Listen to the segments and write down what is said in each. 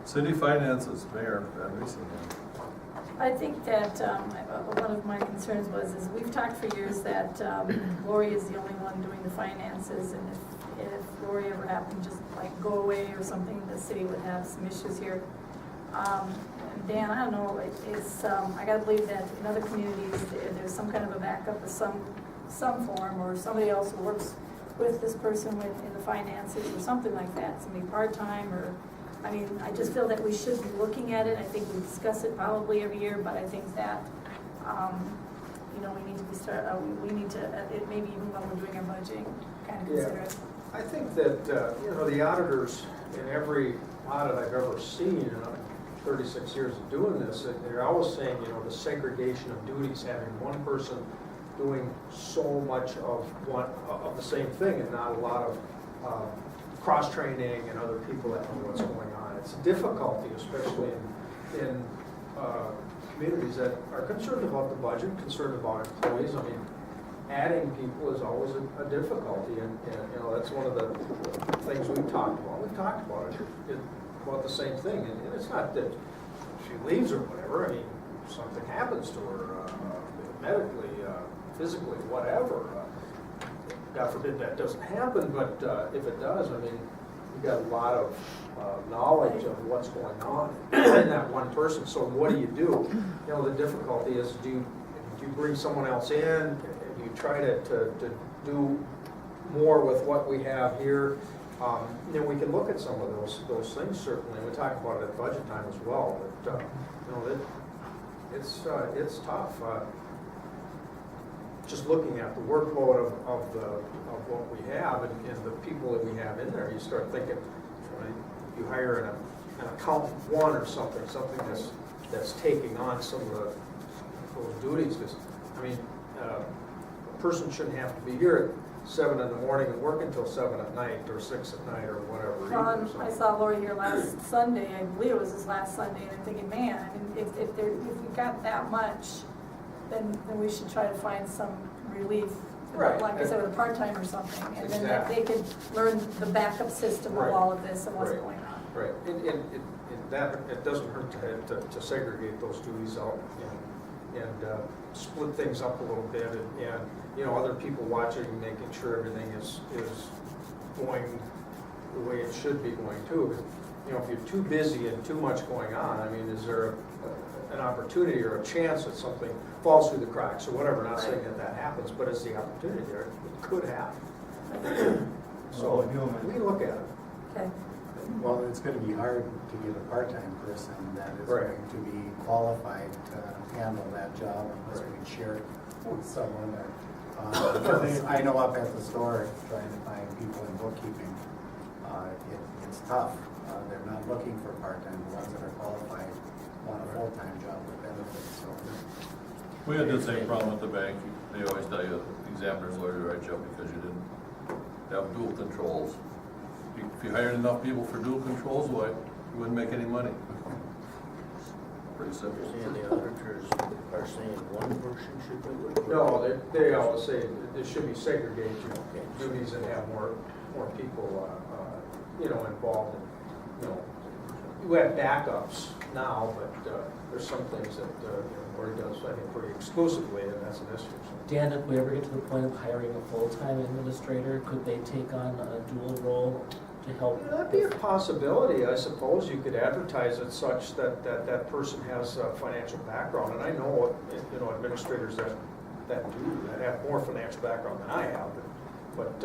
City finances, Mayor Van Riesen. I think that one of my concerns is we've talked for years that Lori is the only one doing the finances, and if Lori ever happened to just like go away or something, the city would have some issues here. Dan, I don't know, I gotta believe that in other communities, there's some kind of a backup of some form, or somebody else who works with this person in the finances or something like that, somebody part-time, or, I mean, I just feel that we should be looking at it. I think we discuss it probably every year, but I think that, you know, we need to maybe even when we're doing our budgeting, kind of consider it. I think that, you know, the auditors in every audit I've ever seen, in 36 years of doing this, they're always saying, you know, the segregation of duties, having one person doing so much of the same thing and not a lot of cross-training and other people that know what's going on. It's a difficulty, especially in communities that are concerned about the budget, concerned about employees. I mean, adding people is always a difficulty, and you know, that's one of the things we've talked about. We've talked about it about the same thing, and it's not that she leaves or whatever. I mean, something happens to her medically, physically, whatever. God forbid that doesn't happen, but if it does, I mean, you've got a lot of knowledge of what's going on in that one person. So what do? You know, the difficulty is, do you bring someone else in? Do you try to do more with what we have here? You know, we can look at some of those things, certainly. We talk about it at budget time as well, but you know, it's tough. Just looking at the workload of what we have and the people that we have in there, you start thinking, you hire an accountant one or something that's taking on some of those duties. Because I mean, a person shouldn't have to be here at 7 in the morning and work until 7 at night or 6 at night or whatever. Well, I saw Lori here last Sunday. I believe it was his last Sunday, and I'm thinking, man, I mean, if we got that much, then we should try to find some relief, right. Like I said, with a part-time or something, and exactly. then that they could learn the backup system right. of all of this and what's right. going on. Right, and it doesn't hurt to segregate those duties out and split things up a little bit, and you know, other people watching, making sure everything is going the way it should be going too. You know, if you're too busy and too much going on, I mean, is there an opportunity or a chance that something falls through the cracks or whatever? Not saying that happens, but is the opportunity there? It could happen. So we look at it. Okay. Well, it's going to be hard to get a part-time person that is right. going to be qualified to handle that job unless we share it with someone. Because I know up at the store, trying to find people in bookkeeping, it's tough. They're not looking for part-time. The ones that are qualified want a full-time job with benefits. So We had the same problem at the bank. They always tell you, examiners lawyer to write you up because you didn't have dual controls. If you hired enough people for dual controls, why, you wouldn't make any money. Pretty simple. And the auditors are saying one person should do it? No, they always say there should be segregation duties and have more people, you know, involved. You know, we have backups now, but there's some things that Lori does, I think, pretty exclusively, and that's an issue. So. Dan, if we ever get to the point of hiring a full-time administrator, could they take on a dual role to help? That'd be a possibility, I suppose. You could advertise it such that person has a financial background, and I know, you know, administrators that have more financial background than I have. But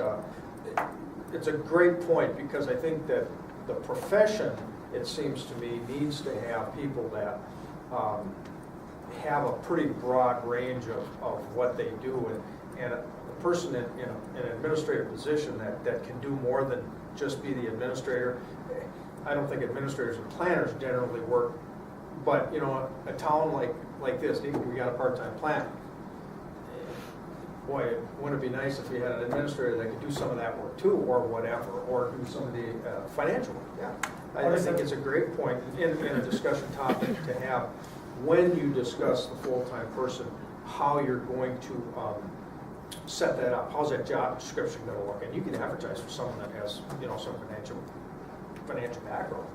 it's a great point, because I think that the profession, it seems to me, needs to have people that have a pretty broad range of what they do, and a person in an administrative position that can do more than just be the administrator. I don't think administrators and planners generally work, but you know, a town like this, we got a part-time planner. Boy, wouldn't it be nice if we had an administrator that could do some of that work too, or whatever, or do some of the financial work. Yeah, I think it's a great point in a discussion topic to have when you discuss the full-time person, how you're going to set that up. How's that job description going to look? And you can advertise for someone that has, you know, some financial background.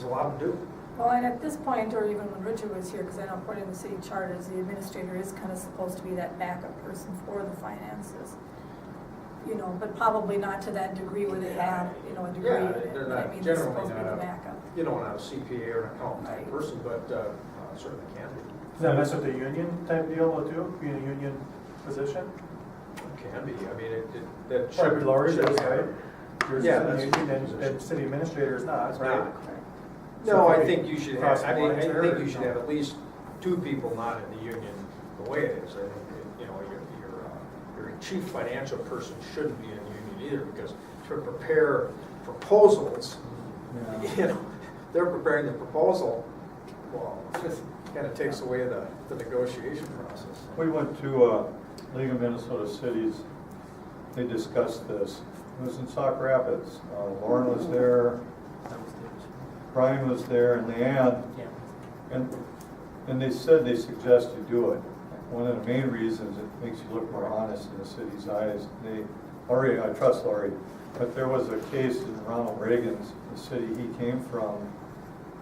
There's a lot to do. Well, and at this point, or even when Richard was here, because I know according to the city charters, the administrator is kind of supposed to be that backup person for the finances. You know, but probably not to that degree where they have, you know, a degree in Yeah, it. they're But I not mean, they're generally supposed to be not the a- backup. You know, not a CPA or an accountant type Right. person, but certainly can be. Does that mess with the union type deal though too, being a union position? Can be, I mean, that should. Probably Lori should is, have- right? Yours is Yeah, in the that's- union and city administrator is not, It's right? not. Correct. No, I So think you should cross have, I lines think there, you or should no? have at least two people not in the union the way it is. I think, you know, your chief financial person shouldn't be in the union either, because to prepare proposals, Yeah. you know, they're preparing the proposal, well, it kind of takes away the negotiation process. We went to League of Minnesota Cities, they discussed this. It was in Sauk Rapids. Lauren was there, That was the issue. Brian was there, and Leanne, Yeah. and they said they suggest you do it. One of the main reasons, it makes you look more honest in the city's eyes. Laurie, I trust Laurie, but there was a case in Ronald Reagan's, the city he came from,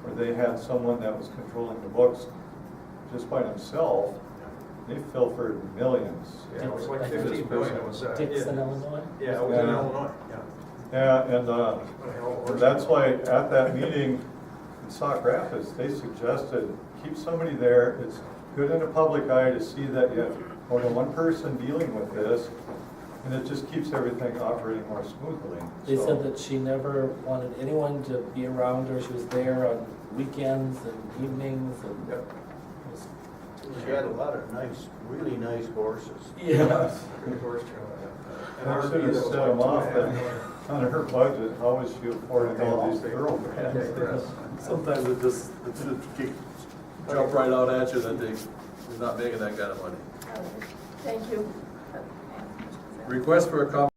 where they had someone that was controlling the books just by himself. They pilfered millions. Yeah, it was like 15 billion, it was, Dixon, Illinois? yeah, it was in Yeah. Illinois, yeah. Yeah, and What a hell of a horse. that's why at that meeting in Sauk Rapids, they suggested, keep somebody there. It's good in the public eye to see that you have more than one person dealing with this, and it just keeps everything operating more smoothly. They So- said that she never wanted anyone to be around her. She was there on weekends and evenings and. Yep. it was- She had a lot of nice, really nice horses. Yeah. Good horse trail, yeah. And I our should fee, have that was set like them off, $2.5 that million. on her budget, how was she affording all these Yeah, thoroughbreds? Chris. Sometimes it just, jump right out at you that you're not making that kind of money. Thank you. Request for a copy